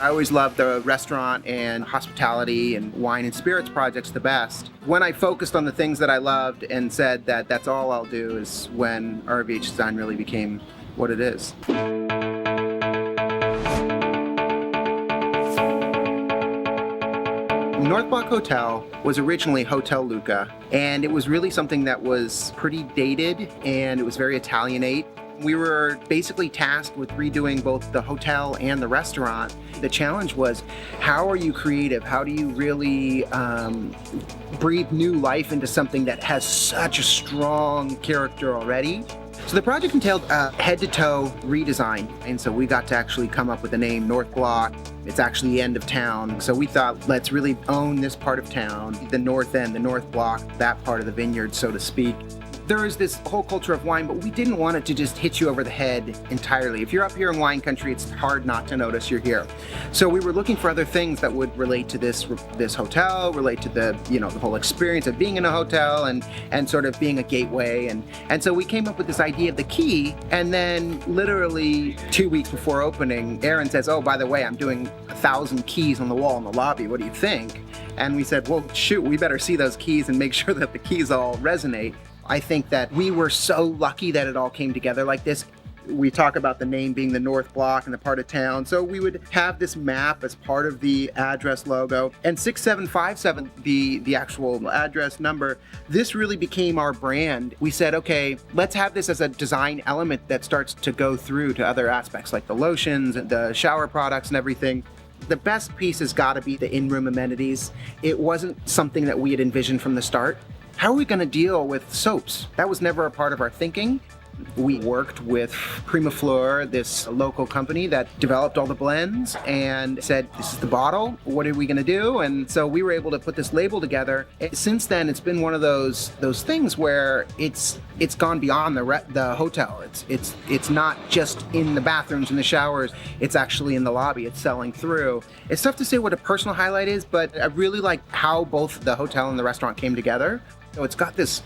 I always loved the restaurant and hospitality and wine and spirits projects the best. When I focused on the things that I loved and said that that's all I'll do is when RVH Design really became what it is. North Block Hotel was originally Hotel Luca, and it was really something that was pretty dated and it was very Italianate. We were basically tasked with redoing both the hotel and the restaurant. The challenge was, how are you creative? How do you really breathe new life into something that has such a strong character already? So the project entailed a head-to-toe redesign, and so we got to actually come up with the name North Block. It's actually the end of town, so we thought, let's really own this part of town, the north end, the North Block, that part of the vineyard, so to speak. There is this whole culture of wine, but we didn't want it to just hit you over the head entirely. If you're up here in wine country, it's hard not to notice you're here. So we were looking for other things that would relate to this hotel, relate to the the whole experience of being in a hotel and sort of being a gateway. And so we came up with this idea of the key, and then literally 2 weeks before opening, Aaron says, "Oh, by the way, I'm doing 1,000 keys on the wall in the lobby. What do you think?" And we said, "Well, shoot, we better see those keys and make sure that the keys all resonate." I think that we were so lucky that it all came together like this. We talk about the name being the North Block and the part of town. So we would have this map as part of the address logo. And 6757, the actual address number, this really became our brand. We said, okay, let's have this as a design element that starts to go through to other aspects like the lotions and the shower products and everything. The best piece has got to be the in-room amenities. It wasn't something that we had envisioned from the start. How are we going to deal with soaps? That was never a part of our thinking. We worked with Prima Fleur, this local company that developed all the blends, and said, this is the bottle, what are we going to do? And so we were able to put this label together. Since then, it's been one of those things where it's gone beyond the hotel. It's not just in the bathrooms and the showers, it's actually in the lobby, it's selling through. It's tough to say what a personal highlight is, but I really like how both the hotel and the restaurant came together. So it's got this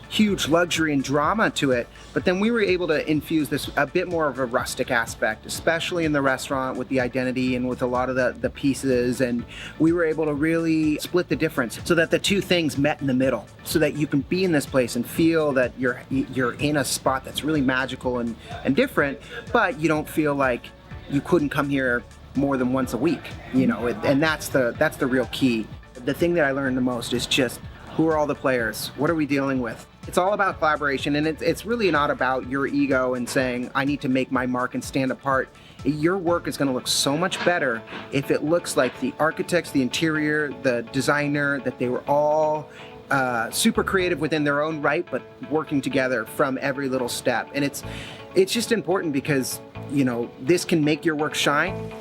huge luxury and drama to it, but then we were able to infuse this a bit more of a rustic aspect, especially in the restaurant with the identity and with a lot of the pieces, and we were able to really split the difference so that the two things met in the middle, so that you can be in this place and feel that you're in a spot that's really magical and different, but you don't feel like you couldn't come here more than once a week, and that's the real key. The thing that I learned the most is just, who are all the players? What are we dealing with? It's all about collaboration, and it's really not about your ego and saying, I need to make my mark and stand apart. Your work is going to look so much better if it looks like the architects, the interior, the designer, that they were all super creative within their own right, but working together from every little step. And it's just important because, this can make your work shine,